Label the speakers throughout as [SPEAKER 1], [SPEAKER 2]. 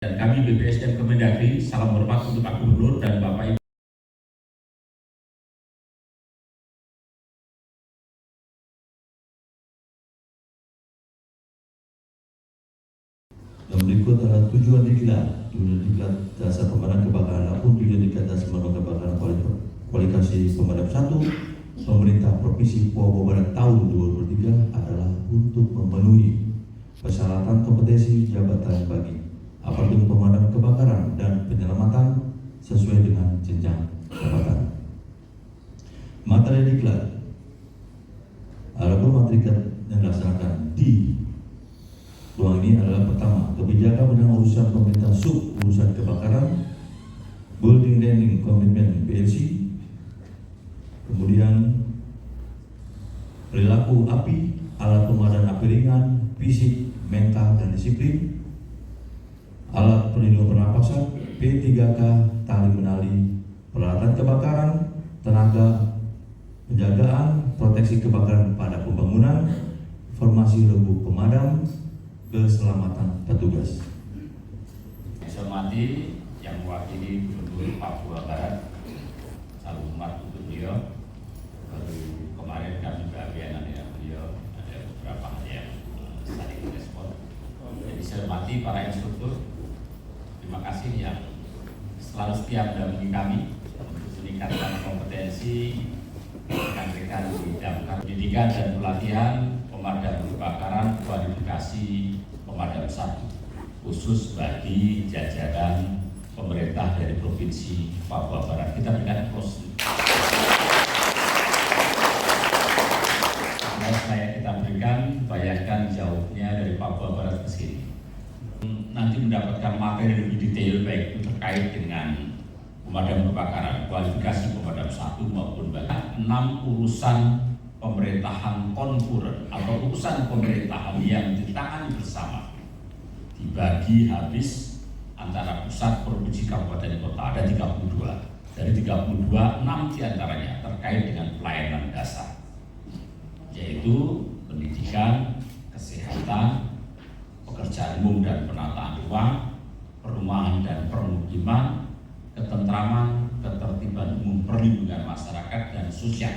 [SPEAKER 1] Dan kami BPSDM Kemendagri, salam hormat untuk Pak Gubernur dan Bapak Ibu.
[SPEAKER 2] Yang berikut adalah tujuan diklat dasar pemadam kebakaran maupun tujuan diklat dasar pemadam kebakaran kualifikasi pemadam 1 pemerintah Provinsi Papua Barat tahun 2023 adalah untuk memenuhi persyaratan kompetensi jabatan bagi aparatur pemadam kebakaran dan penyelamatan sesuai dengan jenjang jabatan. Materi diklat adalah materi yang dilaksanakan di ruang ini adalah pertama, kebijakan bidang urusan pemerintah sub urusan kebakaran, building landing komitmen PLC, kemudian perilaku api, alat pemadam api ringan, fisik, mental dan disiplin, alat pelindung pernapasan, P3K, tali menali, peralatan kebakaran, tenaga penjagaan, proteksi kebakaran pada pembangunan, informasi regu pemadam, keselamatan petugas.
[SPEAKER 1] Saya hormati yang mewakili Gubernur Papua Barat, salam hormat untuk beliau. Baru kemarin kami bagian dengan beliau ada beberapa hal yang saling respon. Jadi saya hormati para instruktur. Terima kasih yang selalu setia mendampingi kami untuk meningkatkan kompetensi rekan-rekan di bidang pendidikan dan pelatihan pemadam kebakaran kualifikasi pemadam 1 khusus bagi jajaran pemerintah dari Provinsi Papua Barat. Kita berikan close. Kita berikan, bayangkan jauhnya dari Papua Barat ke sini. Nanti mendapatkan materi lebih detail baik itu terkait dengan pemadam kebakaran, kualifikasi pemadam 1 maupun bahkan 6 urusan pemerintahan konkuren atau urusan pemerintahan yang ditangani bersama dibagi habis antara pusat, provinsi, kabupaten, kota. Ada 32. Dari 32, 6 diantaranya terkait dengan pelayanan dasar, yaitu pendidikan, kesehatan, pekerjaan umum dan penataan ruang, perumahan dan permukiman, ketentraman, ketertiban umum, perlindungan masyarakat dan sosial.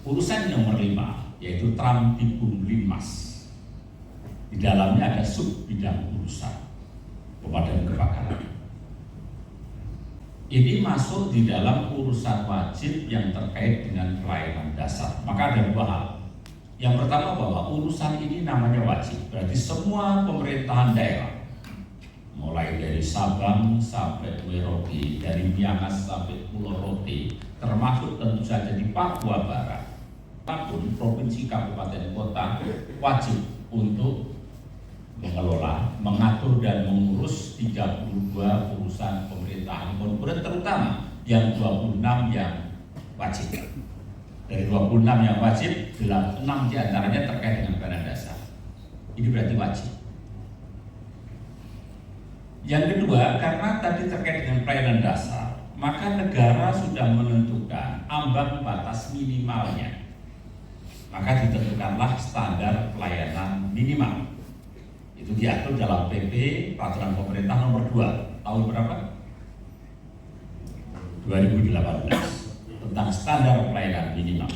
[SPEAKER 1] Urusan nomor 5 yaitu Trampibum Limas. Di dalamnya ada sub bidang urusan pemadam kebakaran. Ini masuk di dalam urusan wajib yang terkait dengan pelayanan dasar. Maka ada 2 hal. Yang pertama bahwa urusan ini namanya wajib. Berarti semua pemerintahan daerah, mulai dari Sabang sampai Merauke, dari Miangas sampai Pulau Rote, termasuk tentu saja di Papua Barat, apapun provinsi, kabupaten, kota, wajib untuk mengelola, mengatur dan mengurus 32 urusan pemerintahan konkuren, terutama yang 26 yang wajib. Dari 26 yang wajib, 6 diantaranya terkait dengan pelayanan dasar. Ini berarti wajib. Yang kedua, karena tadi terkait dengan pelayanan dasar, maka negara sudah menentukan ambang batas minimalnya. Maka ditentukanlah standar pelayanan minimal. Itu diatur dalam PP Peraturan Pemerintah Nomor 2 tahun berapa? 2018 tentang standar pelayanan minimal,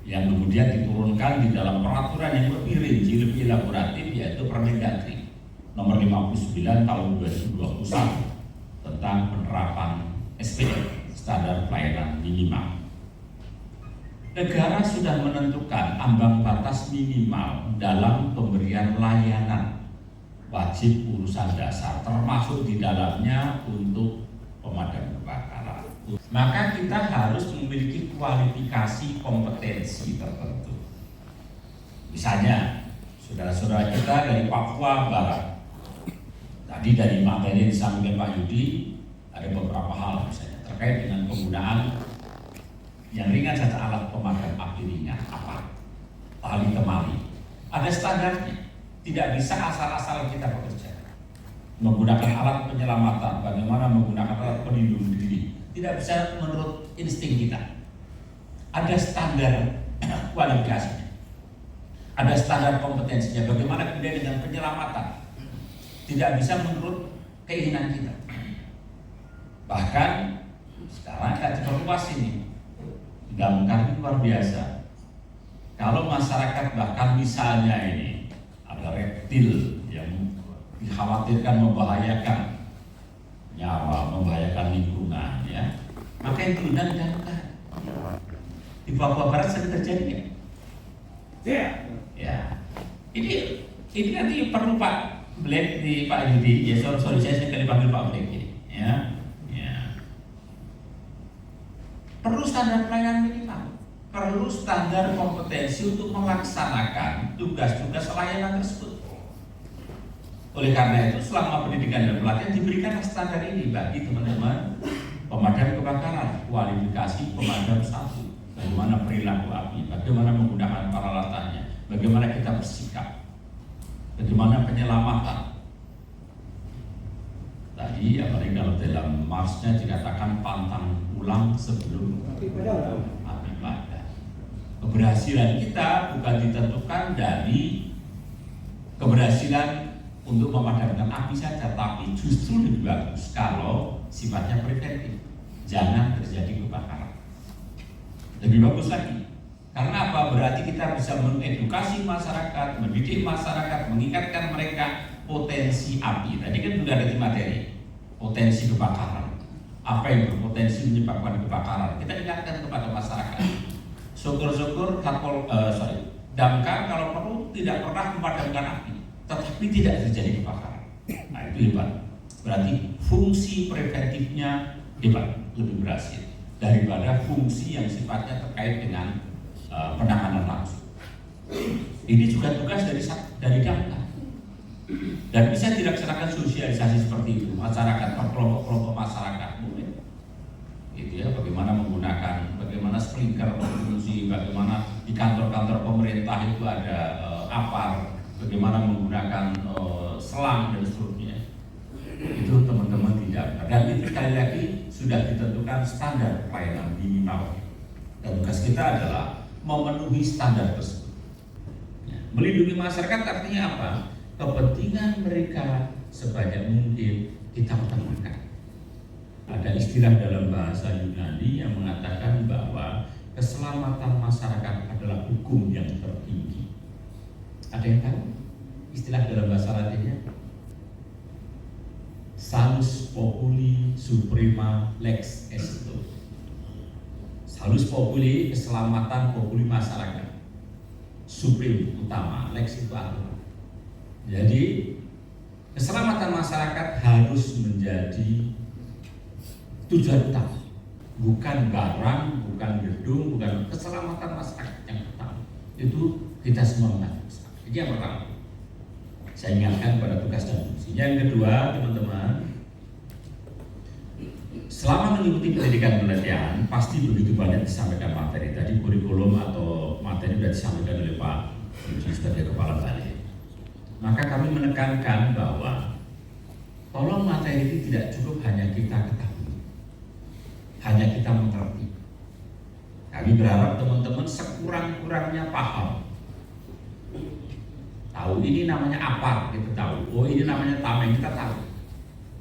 [SPEAKER 1] yang kemudian diturunkan di dalam peraturan yang lebih rinci, lebih elaboratif, yaitu Permendagri Nomor 59 tahun 2021 tentang penerapan SPM, standar pelayanan minimal. Negara sudah menentukan ambang batas minimal dalam pemberian layanan wajib urusan dasar, termasuk di dalamnya untuk pemadam kebakaran. Maka kita harus memiliki kualifikasi kompetensi tertentu. Misalnya, saudara-saudara kita dari Papua Barat, tadi dari materi yang disampaikan Pak Yudi, ada beberapa hal misalnya terkait dengan penggunaan yang ringan saja, alat pemadam api ringan, apa? Tali temali. Ada standarnya. Tidak bisa asal-asal kita bekerja. Menggunakan alat penyelamatan, bagaimana menggunakan alat pelindung diri. Tidak bisa menurut insting kita. Ada standar kualifikasinya. Ada standar kompetensinya. Bagaimana kemudian dengan penyelamatan. Tidak bisa menurut keinginan kita. Bahkan sekarang nggak diperluas ini, damkar luar biasa. Kalau masyarakat bahkan misalnya ini ada reptil yang dikhawatirkan membahayakan nyawa, membahayakan lingkungan, ya, maka yang diundang damkar. Di Papua Barat sering terjadi ya. Ya, ini nanti perlu Pak Black di Pak Yudi. Ya sorry saya sekali panggil Pak Black ini. Ya. Perlu standar pelayanan minimal, perlu standar kompetensi untuk melaksanakan tugas-tugas layanan tersebut. Oleh karena itu, selama pendidikan dan pelatihan diberikan standar ini bagi teman-teman pemadam kebakaran, kualifikasi pemadam 1, bagaimana perilaku api, bagaimana menggunakan peralatannya, bagaimana kita bersikap, bagaimana penyelamatan. Tadi apalagi kalau dalam Marsnya dikatakan pantang pulang sebelum api padam. Keberhasilan kita bukan ditentukan dari keberhasilan untuk memadamkan api saja, tapi justru lebih bagus kalau sifatnya preventif, jangan terjadi kebakaran. Lebih bagus lagi, karena apa? Berarti kita bisa mengedukasi masyarakat, mendidik masyarakat, mengingatkan mereka potensi api. Tadi kan juga ada di materi potensi kebakaran, apa yang berpotensi menyebabkan kebakaran. Kita ingatkan kepada masyarakat. Syukur-syukur damkar kalau perlu tidak pernah memadamkan api, tetapi tidak terjadi kebakaran. Nah itu hebat. Berarti fungsi preventifnya hebat, lebih berhasil daripada fungsi yang sifatnya terkait dengan penanganan langsung. Ini juga tugas dari damkar. Dan bisa dilaksanakan sosialisasi seperti itu, masyarakat, kelompok-kelompok masyarakat mungkin. Itu ya, bagaimana menggunakan, bagaimana sprinkler berfungsi, bagaimana di kantor-kantor pemerintah itu ada APAR, bagaimana menggunakan selang dan seterusnya. Itu teman-teman tidak. Dan itu sekali lagi sudah ditentukan standar pelayanan minimal. Dan tugas kita adalah memenuhi standar tersebut. Melindungi masyarakat artinya apa? Kepentingan mereka sebanyak mungkin kita utamakan. Ada istilah dalam bahasa Yunani yang mengatakan bahwa keselamatan masyarakat adalah hukum yang tertinggi. Ada yang tahu istilah dalam bahasa Latinnya? Salus populi suprema lex est. Salus populi, keselamatan populi masyarakat. Supreme, utama, lex itu aturan. Jadi keselamatan masyarakat harus menjadi tujuan utama, bukan barang, bukan gedung, bukan keselamatan masyarakat yang utama. Itu kita semua mengerti. Ini yang pertama. Saya ingatkan pada tugas dan fungsinya. Yang kedua, teman-teman, selama mengikuti pendidikan pelatihan pasti begitu banyak disampaikan materi. Tadi kurikulum atau materi sudah disampaikan oleh Pak Yudi sebagai kepala balai. Maka kami menekankan bahwa tolong materi ini tidak cukup hanya kita ketahui, hanya kita mengerti. Kami berharap teman-teman sekurang-kurangnya paham. Tahu ini namanya apa, kita tahu. Oh ini namanya tameng, kita tahu.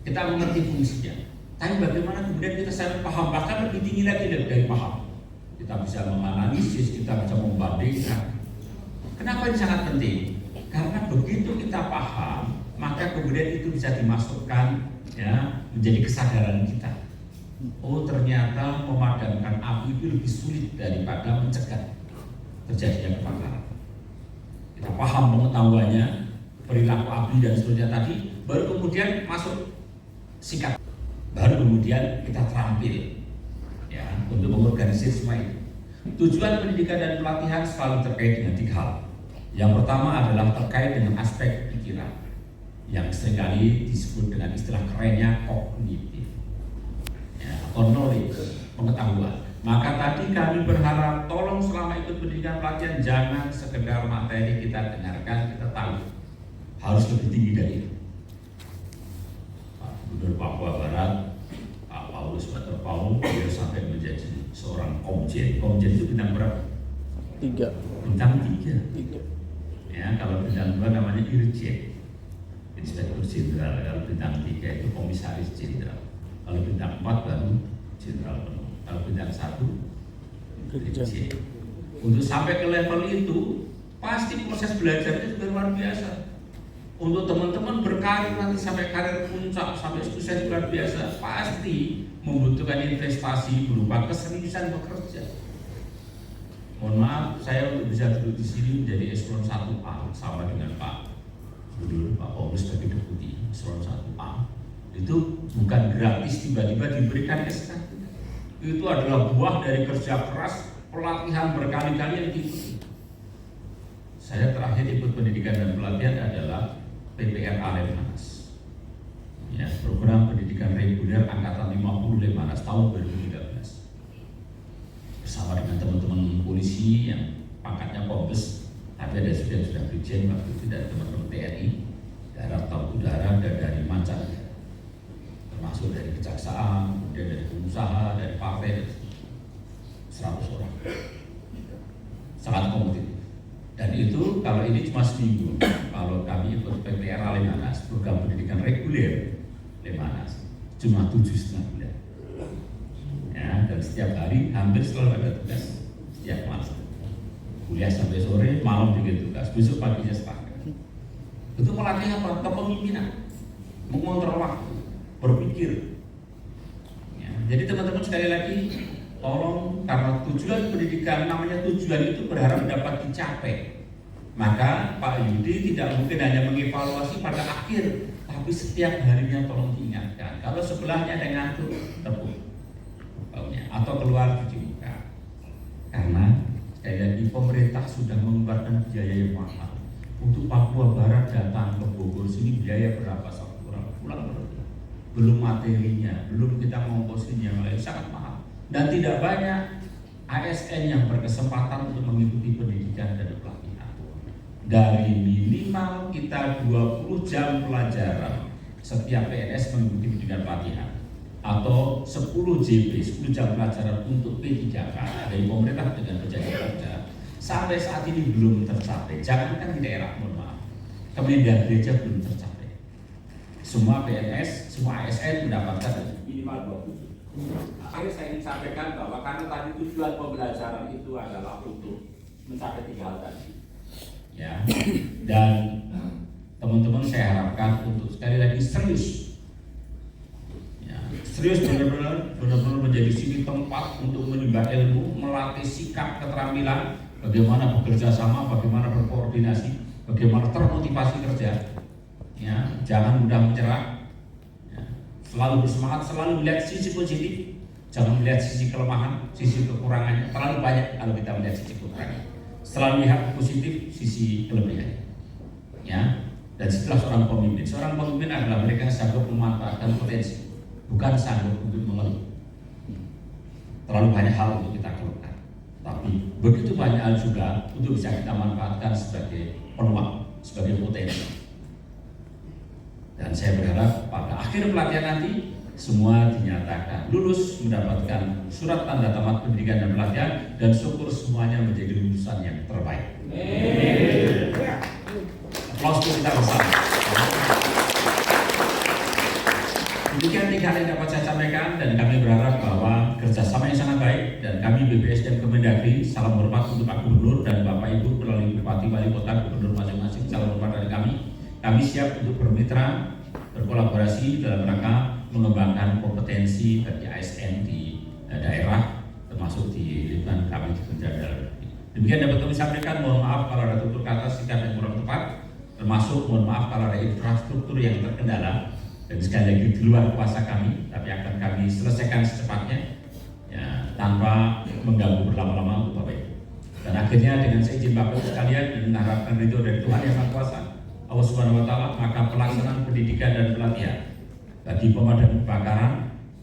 [SPEAKER 1] Kita mengerti fungsinya. Tapi bagaimana kemudian kita sampai paham, bahkan lebih tinggi lagi dari paham. Kita bisa menganalisis, kita bisa membandingkan. Kenapa ini sangat penting? Karena begitu kita paham, maka kemudian itu bisa dimasukkan ya menjadi kesadaran kita. Oh ternyata memadamkan api itu lebih sulit daripada mencegah terjadinya kebakaran. Kita paham pengetahuannya, perilaku api dan seterusnya tadi, baru kemudian masuk sikap, baru kemudian kita terampil ya untuk mengorganisir semua itu. Tujuan pendidikan dan pelatihan selalu terkait dengan 3 hal. Yang pertama adalah terkait dengan aspek pikiran yang seringkali disebut dengan istilah kerennya kognitif ya, atau knowledge, pengetahuan. Maka tadi kami berharap tolong selama ikut pendidikan pelatihan jangan sekedar materi kita dengarkan, kita tahu, harus lebih tinggi dari itu. Pak Gubernur Papua Barat, Pak Paulus Waterpau, dia sampai menjadi seorang komjen. Komjen itu bintang berapa?
[SPEAKER 3] 3.
[SPEAKER 1] Bintang 3. Ya, kalau bintang 2 namanya irjen. Inspektur Jenderal. Kalau bintang 3 itu komjen. komisaris jenderal. Kalau bintang 4 baru jenderal penuh. Kalau bintang 1 brigjen. Untuk sampai ke level itu pasti proses belajar itu luar biasa. Untuk teman-teman berkarir nanti sampai karir puncak, sampai sukses luar biasa, pasti membutuhkan investasi berupa keseriusan bekerja. Mohon maaf, saya untuk bisa duduk di sini menjadi eselon 1A sama dengan Pak Gubernur, Pak Paulus sebagai deputi eselon 1A. Itu bukan gratis tiba-tiba diberikan SK. Itu adalah buah dari kerja keras, pelatihan berkali-kali yang diikuti. Saya terakhir ikut pendidikan dan pelatihan adalah PPRA Lemhanas, ya, program pendidikan reguler angkatan 50 Lemhanas tahun 2013, bersama dengan teman-teman polisi yang pangkatnya Kombes, tapi ada sudah brigjen waktu itu, dari teman-teman TNI, darat atau udara, dan dari mancanegara, termasuk dari kejaksaan, kemudian dari pengusaha, dari partai, 100 orang, sangat kompetitif. Dan itu kalau ini cuma seminggu. Kalau kami ikut PPRA Lemhanas, program pendidikan reguler Lemhanas, cuma 7,5 bulan. Ya, dan setiap hari hampir selalu ada tugas setiap malam. Kuliah sampai sore, malam bikin tugas, besok paginya sepakat. Itu melatih apa? Kepemimpinan, mengontrol waktu, berpikir. Ya, jadi teman-teman sekali lagi, tolong, karena tujuan pendidikan, namanya tujuan itu berharap dapat dicapai. Maka Pak Yudi tidak mungkin hanya mengevaluasi pada akhir, tapi setiap harinya tolong diingatkan. Kalau sebelahnya ada ngantuk, tepuk baunya atau keluar cuci muka. Karena sekali lagi pemerintah sudah mengeluarkan biaya yang mahal. Untuk Papua Barat datang ke Bogor sini biaya berapa satu orang pulang berapa? Belum materinya, belum kita ngongkosin yang lain, sangat mahal. Dan tidak banyak ASN yang berkesempatan untuk mengikuti pendidikan dan pelatihan. Dari minimal kita 20 jam pelajaran setiap PNS mengikuti pendidikan pelatihan, atau 10 JP, 10 jam pelajaran untuk P3K dari pemerintah dengan penjaga kerja, sampai saat ini belum tercapai. Jangankan di daerah, mohon maaf, Kemendagri aja belum tercapai. Semua PNS, semua ASN mendapatkan minimal 20. Akhirnya saya ingin sampaikan bahwa karena tadi tujuan pembelajaran itu adalah untuk mencapai 3 hal tadi, ya. Dan teman-teman saya harapkan untuk sekali lagi serius, ya, serius benar-benar menjadi sini tempat untuk menimba ilmu, melatih sikap keterampilan, bagaimana bekerja sama, bagaimana berkoordinasi, bagaimana termotivasi kerja, ya, jangan mudah menyerah. Selalu bersemangat, selalu melihat sisi positif, jangan melihat sisi kelemahan, sisi kekurangannya. Terlalu banyak kalau kita melihat sisi kekurangan. Selalu lihat positif sisi kelebihannya. Ya. Dan setelah seorang pemimpin adalah mereka yang sanggup memanfaatkan potensi, bukan sanggup untuk mengeluh. Terlalu banyak hal untuk kita keluhkan, tapi begitu banyak hal juga untuk bisa kita manfaatkan sebagai peluang, sebagai potensi. Dan saya berharap pada akhir pelatihan nanti semua dinyatakan lulus, mendapatkan surat tanda tamat pendidikan dan pelatihan, dan syukur semuanya menjadi lulusan yang terbaik. Aplaus untuk kita bersama. Demikian 3 hal yang dapat saya sampaikan, dan kami berharap bahwa kerjasama yang sangat baik, dan kami BPS dan Kemendagri, salam hormat untuk Pak Gubernur dan Bapak Ibu melalui Bupati, Wali Kota, Gubernur masing-masing, salam hormat dari kami. Kami siap untuk bermitra, berkolaborasi dalam rangka mengembangkan kompetensi bagi ASN di daerah, termasuk di lingkungan kami di Kementerian Dalam Negeri. Demikian dapat kami sampaikan. Mohon maaf kalau ada tutur kata sikap yang kurang tepat, termasuk mohon maaf kalau ada infrastruktur yang terkendala, dan sekali lagi di luar kuasa kami, tapi akan kami selesaikan secepatnya, ya, tanpa mengganggu berlama-lama untuk Bapak Ibu. Dan akhirnya dengan seizin Bapak Ibu sekalian dan mengharapkan ridho dari Tuhan Yang Maha Kuasa, Allah Subhanahu wa Ta'ala, maka pelaksanaan pendidikan dan pelatihan bagi pemadam kebakaran,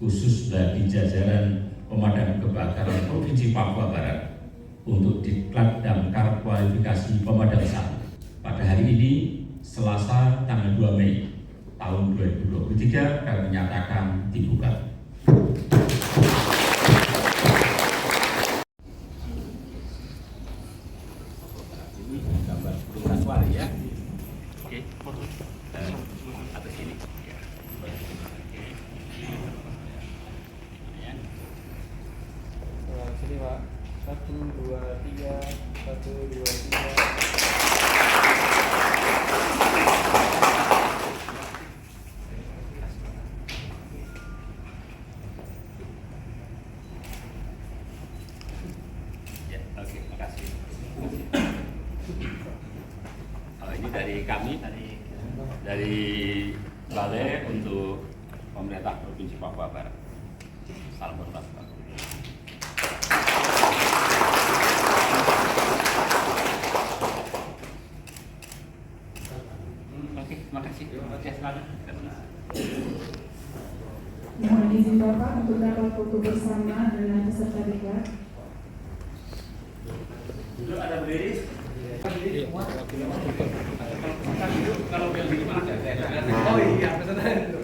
[SPEAKER 1] khusus bagi jajaran pemadam kebakaran Provinsi Papua Barat, untuk diklat damkar kualifikasi pemadam 1 pada hari ini Selasa tanggal 2 Mei tahun 2023 kami menyatakan dibuka. Ini gambar pelunas wali ya. Oke, foto atas ini. dari kami dari Balai untuk pemerintah Provinsi Papua Barat. Salam hormat, Pak. Oke, terima kasih. Oke, silakan.
[SPEAKER 3] Mohon izin Bapak untuk dapat foto bersama dengan peserta debat.
[SPEAKER 1] Duduk ada berdiri. Kalau yang di mana? Oh iya, peserta.